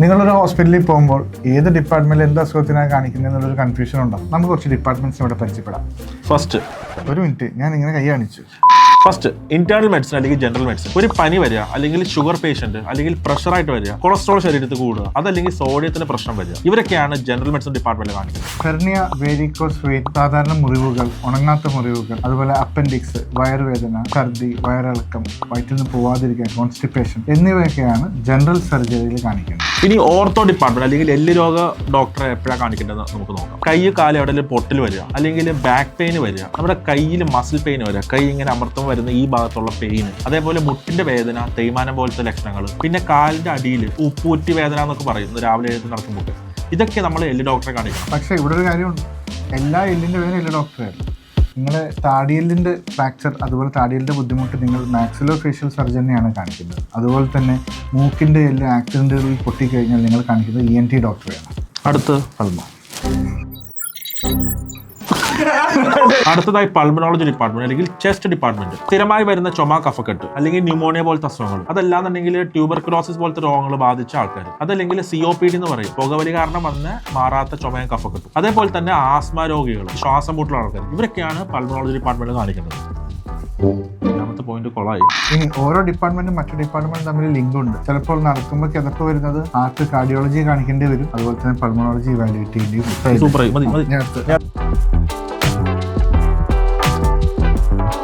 നിങ്ങളൊരു ഹോസ്പിറ്റലിൽ പോകുമ്പോൾ ഏത് ഡിപ്പാർട്ട്മെന്റിൽ എന്ത് അസുഖത്തിനാണ് കാണിക്കുന്നത് എന്നുള്ളൊരു കൺഫ്യൂഷൻ ഉണ്ടാവും. നമുക്ക് കുറച്ച് ഡിപ്പാർട്ട്മെന്റ്സ് ഇവിടെ പരിചയപ്പെടാം. ഫസ്റ്റ് ഒരു മിനിറ്റ്, ഞാൻ ഇങ്ങനെ കൈ കാണിച്ചു. ഫസ്റ്റ് ഇന്റേണൽ മെഡിസിൻ അല്ലെങ്കിൽ ജനറൽ മെഡിസിൻ. ഒരു പനി വരിക, അല്ലെങ്കിൽ ഷുഗർ പേഷ്യന്റ്, അല്ലെങ്കിൽ പ്രഷറായിട്ട് വരിക, കൊളസ്ട്രോൾ ശരീരത്തിൽ കൂടുക, അതല്ലെങ്കിൽ സോഡിയത്തിന് പ്രശ്നം വരിക, ഇവരൊക്കെയാണ് ജനറൽ മെഡിസിൻ ഡിപ്പാർട്ട്മെന്റിൽ കാണിക്കുന്നത്. ഹെർണിയ, വേരിക്കോസ് വെയിൻ, സാധാരണ മുറിവുകൾ, ഉണങ്ങാത്ത മുറിവുകൾ, അതുപോലെ അപ്പൻഡിക്സ്, വയറുവേദന, ഛർദി, വയറിളക്കം, വയറ്റിൽ നിന്ന് പോവാതിരിക്കുക, കോൺസ്റ്റിപ്പേഷൻ എന്നിവയൊക്കെയാണ് ജനറൽ സർജറിയിൽ കാണിക്കുന്നത്. ഇനി ഓർത്തോ ഡിപ്പാർട്ട്മെന്റ് അല്ലെങ്കിൽ എല്ല് രോഗ ഡോക്ടറെ എപ്പോഴാണ് കാണിക്കേണ്ടത് നമുക്ക് നോക്കാം. കൈ കാല് എവിടെയെങ്കിലും പൊട്ടൽ വരിക, അല്ലെങ്കിൽ ബാക്ക് പെയിൻ വരിക, നമ്മുടെ കയ്യിൽ മസിൽ പെയിൻ വരിക, കൈ ഇങ്ങനെ അമർത്തുമ്പോൾ വരുന്ന ഈ ഭാഗത്തുള്ള പെയിൻ, അതേപോലെ മുട്ടിന്റെ വേദന, തേയ്മാനം പോലത്തെ ലക്ഷണങ്ങൾ, പിന്നെ കാലിന്റെ അടിയിൽ ഉപ്പൂറ്റി വേദന എന്നൊക്കെ പറയുന്നു രാവിലെ എഴുതി നടക്കുമ്പോൾ, ഇതൊക്കെ നമ്മൾ എല്ല് ഡോക്ടറെ കാണിക്കണം. പക്ഷേ ഇവിടെ ഒരു കാര്യമുണ്ട്, എല്ലാ എല്ലിന്റെ വേദന എല്ല് ഡോക്ടറെയല്ല. നിങ്ങൾ താടിയെല്ലിന്റെ ഫ്രാക്ചർ, അതുപോലെ താടിയെല്ലിന്റെ ബുദ്ധിമുട്ട് നിങ്ങൾ മാക്സിലോ ഫേഷ്യൽ സർജനെയാണ് കാണിക്കുന്നത്. അതുപോലെ തന്നെ മൂക്കിന്റെ എല്ല് ആക്സിഡന്റുകളിൽ പൊട്ടിക്കഴിഞ്ഞാൽ നിങ്ങൾ കാണിക്കുന്നത് ENT ഡോക്ടറെയാണ്. അടുത്ത് അടുത്തതായി പൾമനോളജി ഡിപ്പാർട്ട്മെന്റ് അല്ലെങ്കിൽ ചെസ്റ്റ് ഡിപ്പാർട്ട്മെന്റ്. സ്ഥിരമായി വരുന്ന ചുമ, കഫക്കെട്ട്, അല്ലെങ്കിൽ ന്യൂമോണിയ പോലത്തെ അസുഖങ്ങൾ, അതല്ലാന്നുണ്ടെങ്കിൽ ട്യൂബർക്കുലോസിസ് പോലത്തെ രോഗങ്ങൾ ബാധിച്ച ആൾക്കാർ, അതല്ലെങ്കിൽ COPD എന്ന് പറയും, പുകവലി കാരണം വന്ന് മാറാത്ത ചുമയും കഫക്കെട്ടും, അതേപോലെ തന്നെ ആസ്മ രോഗികൾ, ശ്വാസം മുട്ടുള്ള ആൾക്കാർ, ഇവരൊക്കെയാണ് പൾമനോളജി ഡിപ്പാർട്ട്മെന്റ് കാണിക്കുന്നത്. രണ്ടാമത്തെ പോയിന്റ് കൊളായി. ഇനി ഓരോ ഡിപ്പാർട്ട്മെന്റും മറ്റു ഡിപ്പാർട്ട്മെന്റും തമ്മിൽ ലിങ്ക് ഉണ്ട്. ചിലപ്പോൾ നടക്കുമ്പോൾ കിതപ്പ് വരുന്നത് ഹാർട്ട്, കാർഡിയോളജി കാണിക്കേണ്ടി വരും. അതുപോലെ തന്നെ പൾമനോളജി ഇവാലുവേറ്റ് ചെയ്യേണ്ടി വരും. സൂപ്പറായി, മതി.